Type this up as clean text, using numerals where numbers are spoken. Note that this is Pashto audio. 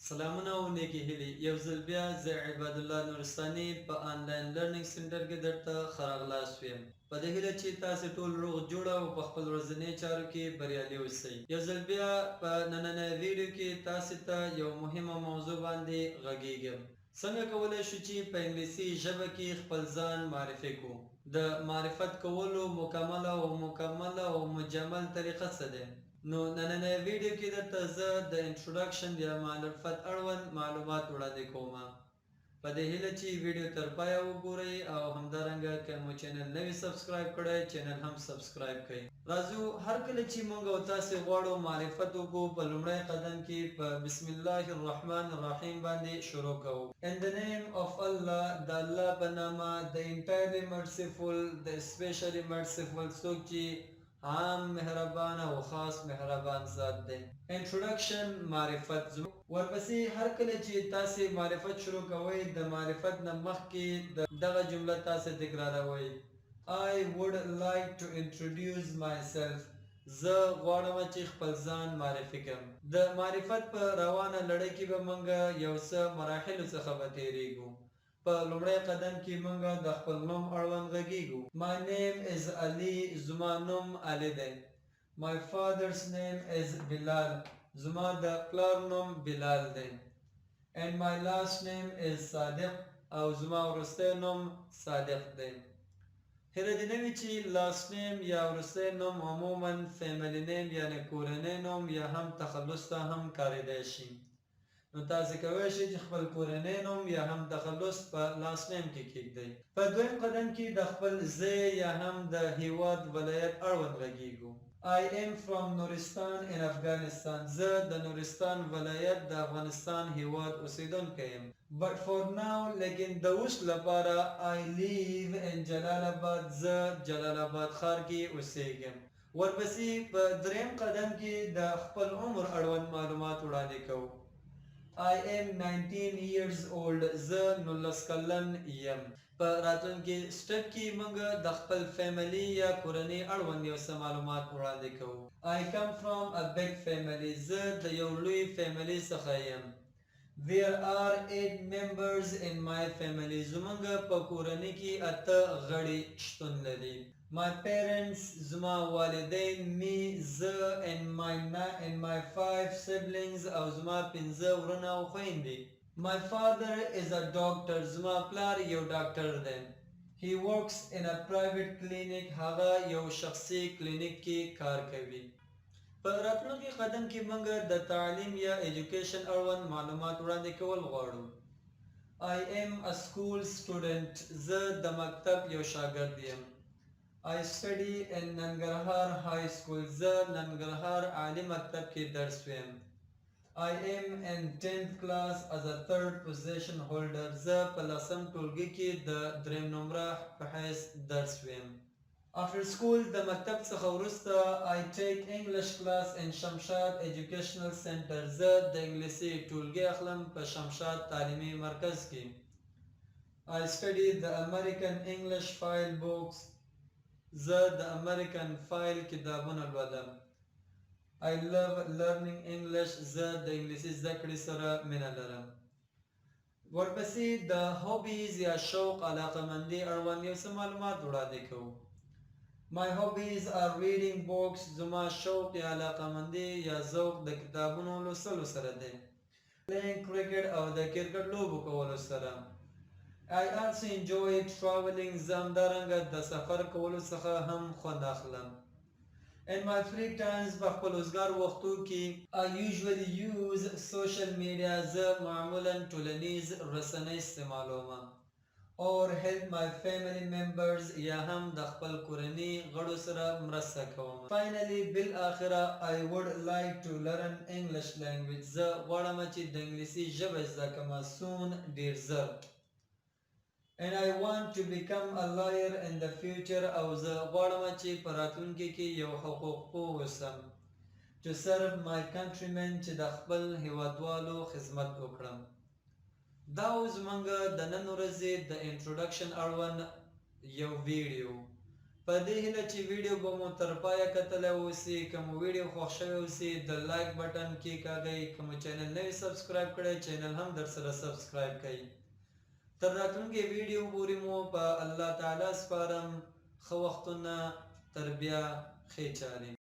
سلامونه او نیکی هیلې یو ځل بیا زه عباد الله نورستاني په آنلاین لرنینګ سنټر کې درته ښه راغلاست یم په دې هیله چې تاسې ټول روغ جوړ او په خپل ورځني چارو کې بریالي اوسئ یو ځل بیا په نننۍ ویډیو کې تاسې ته یو مهمه موضوع باندې غږیږم څنګه کولی شو چې په انګلیسي ژبه کې خپل ځان معرفي کړو د معرفت کولو مکمله او مجمل طریقه څه ده نو نننۍ ویډیو کې درته زه د انټروډکشن یا معرفت اړوند معلومات وړاندې کوم په دې هیله چې ویډیو تر پایه وګورئ او همدارنګه که مو چینل نه وي سبسکرایب کړی چینل هم سبسکرایب کړئ راځو هر کله چې موږ او تاسې غواړو معرفت وکړو په لومړی قدم کې په بسم الله الرحمن الرحیم باندې شروع کوو In the name of Allah د الله په نامه د entirely merciful د especially merciful څوک چې عام مهربان او خاص مهربان ذات دی انټروډکشن معرفت ورپسې هر کله چې تاسې معرفت شروع کوئ د معرفت نه مخکې دغه جمله تاسې تکراروئ I would like to introduce myself زه غواړم چې خپل ځان معرفي کړم د معرفت په روانه لړۍ کې به موږ یو څه مراحلو څخه به تېرېږو په لومړی قدم کې موږ د خپل نوم اړوند غږیږو My name is Ali زما نوم علي دی My father's name is Bilal زما د پلار نوم بلال دی And my last name is صادق او زما وروستی نوم صادق دی هیله دې نه وي چې لاست نیم یا وروستی نوم عموما فیملی نیم یعنې کورنی نوم یا هم تخلص ته هم کارېدی شي نو تاسې کولی شئ چې خپل کورنی نوم یا هم تخلص په لاست نیم کې کیږدئ په دویم قدم کې د خپل ځای یا هم د هیواد ولایت اړوند غږیږو I am from Nuristan in Afghanistan زه د نورستان ولایت د افغانستان هیواد اوسیدونکی یم But for now لیکن د اوس لپاره I live in جلال آباد زه جلال آباد ښار کې اوسیږم ورپسې په دریم قدم کې د خپل عمر اړوند معلومات وړاندې کوو I am 19 years old زه 19 کلن یم په راتلونکي سټپ کې موږ د خپل فیملی یا کورنۍ اړوند یو څه معلومات وړاندې کوو I come from a big family زه د یو لوی فیملی څخه یم There are 8 members in my family زموږ په کورنۍ کې 8 غړي شتون لري My parents زما والدین me زه and my 5 siblings او زما 5 ورونه او خویندې My father is a doctor زما پلار یو ډاکټر دی He works in a private clinic هغه یو شخصي کلینیک کې کار کوي په راتلونکي قدم کې موږ د تعلیم یا ایجوکیشن اړوند معلومات وړاندې کول غواړو I am a school student زه د مکتب یو شاګرد یم I study in Nangarhar High School زه ننګرهار عالی مکتب کې درس ویم I am in 10th class as a third position holder زه په لسم ټولګي کې د دریم نمره په حیث درس ویم After school د مکتب څخه وروسته I take English class in شمشاد Educational Center زه د انګلیسي ټولګي اخلم په شمشاد تعلیمي مرکز کې I study the American English file books زه د امریکن فایل کتابونه لولم I love learning English زه د انګلیسي زده کړې سره مینه لرم ورپسې د هوبیز یا شوق علاقمندي اړوند یو څه معلومات وړاندې کوو My hobbies are reading books زما شوق یا علاقمندي یا ذوق د کتابونو لوستلو سره دی Playing cricket او د کرکټ لوبو کولو سره I also enjoy traveling زه همدارنګه د سفر کولو څخه هم خوند اخلم In my free times په خپل وزګار وختو کې I usually use social media زه معمولا ټولنیز رسنۍ استعمالوم or help my family members یا هم د خپل کورنۍ غړو سره مرسته کوم Finally بالاخره I would like to learn English language زه غواړم چې د انګلیسي ژبه زده کړم soon ډیر زر And I want to become a lawyer in the future او زه غواړم چې په راتلونکي کې یو حقوقپوه اوسم to serve my countrymen چې د خپل هیوادوالو خدمت وکړم دا اوس موږ د نن ورځې د انټروډکشن اړوند یو ویډیو په دې هیله چې ویډیو به مو تر پایه کتلی اوسي. که مو ویډیو خوښ شوی اوسي د لایک بټن کېکاږئ. که مو چینل نه وي سبسکرایب کړی چینل هم درسره سبسکرایب کړئ. تر راتلونکې ویډیو پورې مو په الله تعالی سپارم. ښه وختونه، تر بیا ښې چارې.